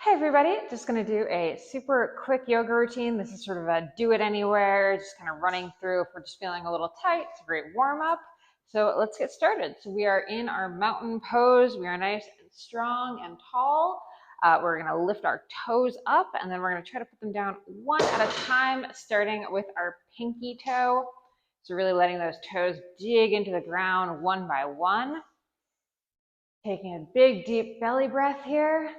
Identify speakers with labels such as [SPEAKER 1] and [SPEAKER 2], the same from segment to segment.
[SPEAKER 1] Hey everybody, just going to do a super quick yoga routine. This is sort of a do it anywhere, just kind of running through if we're just feeling a little tight. It's a great warm up. So let's get started. So we are in our mountain pose. We are nice and strong and tall. We're going to lift our toes up and then we're going to try to put them down one at a time, starting with our pinky toe. So really letting those toes dig into the ground one by one. Taking a big deep belly breath here.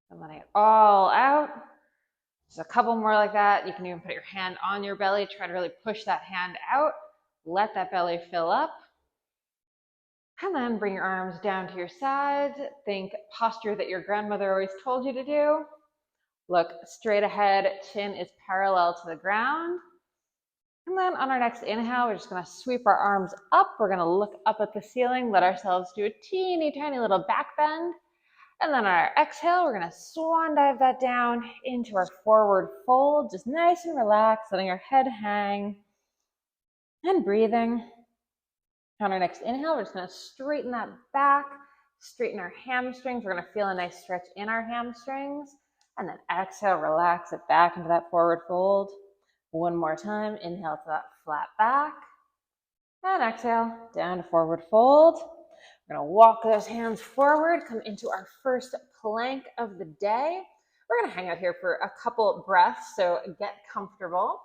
[SPEAKER 1] And letting it all out. Just a couple more like that. You can even put your hand on your belly. Try to really push that hand out. Let that belly fill up. And then bring your arms down to your sides. Think posture that your grandmother always told you to do. Look straight ahead. Chin is parallel to the ground. And then on our next inhale, we're just going to sweep our arms up. We're going to look up at the ceiling. Let ourselves do a teeny tiny little back bend. And then on our exhale, we're going to swan dive that down into our forward fold, just nice and relaxed, letting our head hang and breathing. On our next inhale, we're just going to straighten that back, straighten our hamstrings. We're going to feel a nice stretch in our hamstrings. And then exhale, relax it back into that forward fold. One more time, inhale to that flat back. And exhale, down to forward fold. We're going to walk those hands forward, come into our first plank of the day. We're going to hang out here for a couple breaths, so get comfortable.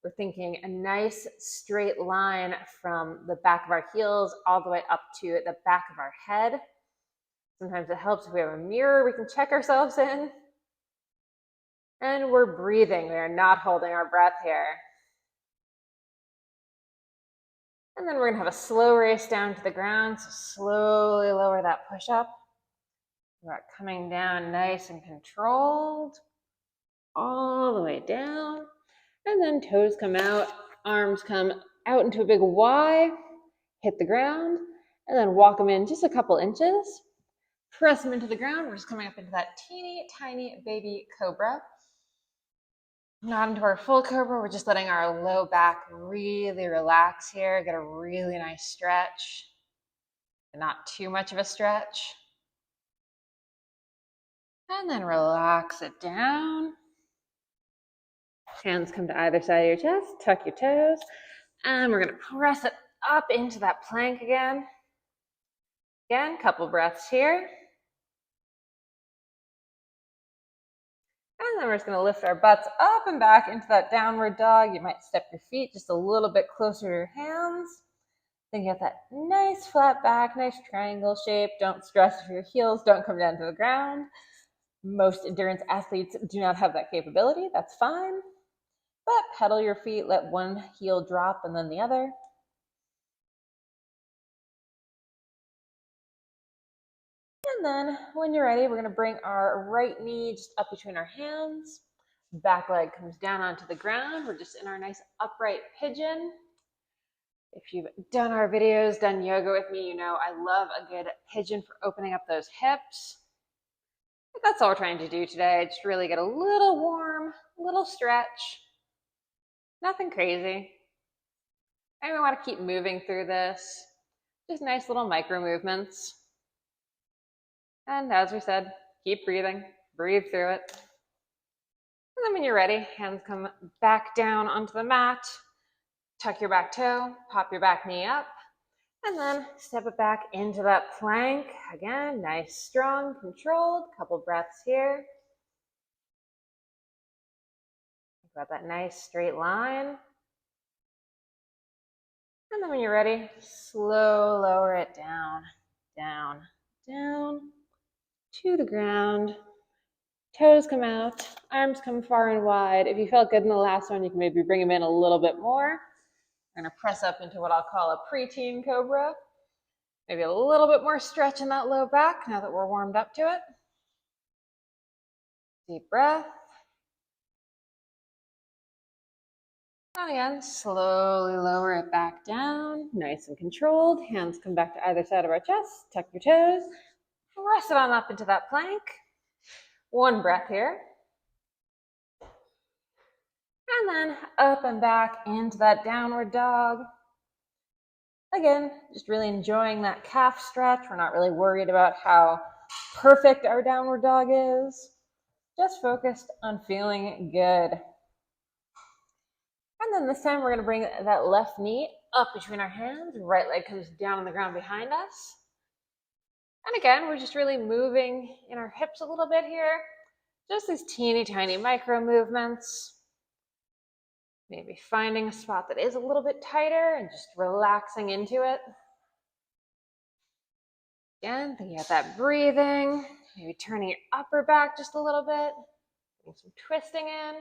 [SPEAKER 1] We're thinking a nice straight line from the back of our heels all the way up to the back of our head. Sometimes it helps if we have a mirror we can check ourselves in. And we're breathing. We are not holding our breath here. And then we're going to have a slow race down to the ground. So slowly lower that push up. We're coming down nice and controlled. All the way down. And then toes come out. Arms come out into a big Y. Hit the ground. And then walk them in just a couple inches. Press them into the ground. We're just coming up into that teeny tiny baby cobra. Not into our full cobra. We're just letting our low back really relax here. Get a really nice stretch. Not too much of a stretch. And then relax it down. Hands come to either side of your chest. Tuck your toes. And we're going to press it up into that plank again. Again, couple breaths here. And then we're just going to lift our butts up and back into that downward dog. You might step your feet just a little bit closer to your hands. Then you have that nice flat back, nice triangle shape. Don't stress if your heels don't come down to the ground. Most endurance athletes do not have that capability. That's fine. But pedal your feet, let one heel drop and then the other. And then when you're ready, we're going to bring our right knee just up between our hands. Back leg comes down onto the ground. We're just in our nice upright pigeon. If you've done our videos, done yoga with me, you know I love a good pigeon for opening up those hips. That's all we're trying to do today. Just really get a little warm, a little stretch. Nothing crazy. And we want to keep moving through this. Just nice little micro movements. And as we said, keep breathing. Breathe through it. And then when you're ready, hands come back down onto the mat. Tuck your back toe, pop your back knee up, and then step it back into that plank. Again, nice, strong, controlled. Couple breaths here. Think about that nice straight line. And then when you're ready, slow lower it down, down, down to the ground. Toes come out, arms come far and wide. If you felt good in the last one, you can maybe bring them in a little bit more. We're going to press up into what I'll call a preteen cobra. Maybe a little bit more stretch in that low back now that we're warmed up to it. Deep breath. And again, slowly lower it back down. Nice and controlled. Hands come back to either side of our chest. Tuck your toes. Press it on up into that plank. One breath here. And then up and back into that downward dog. Again, just really enjoying that calf stretch. We're not really worried about how perfect our downward dog is. Just focused on feeling good. And then this time we're gonna bring that left knee up between our hands. Right leg comes down on the ground behind us. And again, we're just really moving in our hips a little bit here. Just these teeny tiny micro movements. Maybe finding a spot that is a little bit tighter and just relaxing into it. Again, thinking about that breathing, maybe turning your upper back just a little bit, getting some twisting in.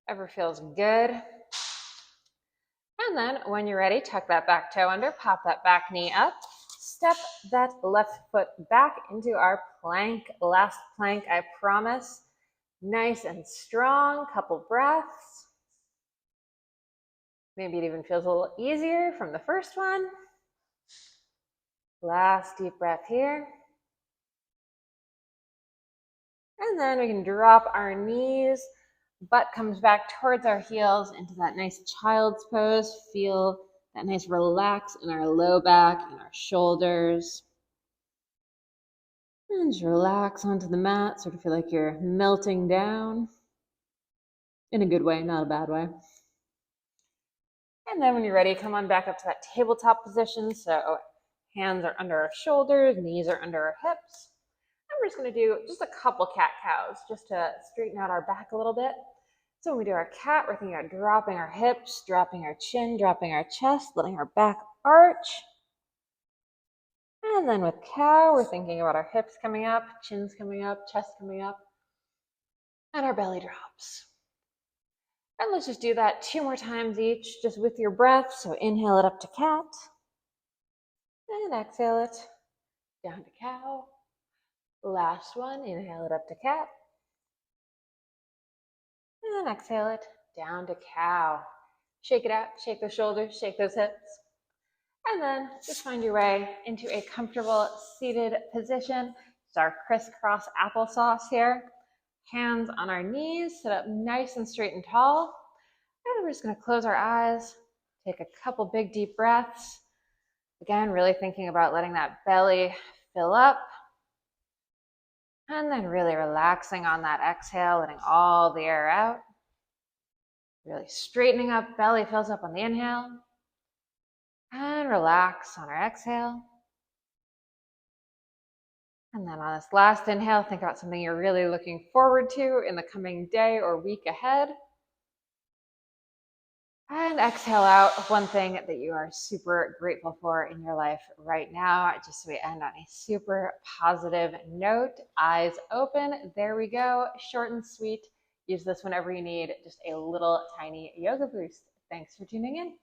[SPEAKER 1] Ever feels good. And then when you're ready, tuck that back toe under, pop that back knee up, step that left foot back into our plank. Last plank, I promise. Nice and strong, couple breaths. Maybe it even feels a little easier from the first one. Last deep breath here. And then we can drop our knees, butt comes back towards our heels into that nice child's pose. Feel that nice relax in our low back and our shoulders. And just relax onto the mat, sort of feel like you're melting down. In a good way, not a bad way. And then when you're ready, come on back up to that tabletop position. So hands are under our shoulders, knees are under our hips. And we're just gonna do just a couple cat-cows just to straighten out our back a little bit. So when we do our cat, we're thinking about dropping our hips, dropping our chin, dropping our chest, letting our back arch. And then with cow, we're thinking about our hips coming up, chins coming up, chest coming up, and our belly drops. And let's just do that 2 more times each, just with your breath. So inhale it up to cat, and exhale it down to cow. Last one, inhale it up to cat, and then exhale it down to cow. Shake it out, shake those shoulders, shake those hips. And then just find your way into a comfortable seated position. It's our crisscross applesauce here. Hands on our knees, sit up nice and straight and tall. And we're just gonna close our eyes, take a couple big deep breaths. Again, really thinking about letting that belly fill up. And then really relaxing on that exhale, letting all the air out. Really straightening up, belly fills up on the inhale. And relax on our exhale. And then on this last inhale, think about something you're really looking forward to in the coming day or week ahead. And exhale out one thing that you are super grateful for in your life right now, just so we end on a super positive note. Eyes open. There we go. Short and sweet. Use this whenever you need just a little tiny yoga boost. Thanks for tuning in.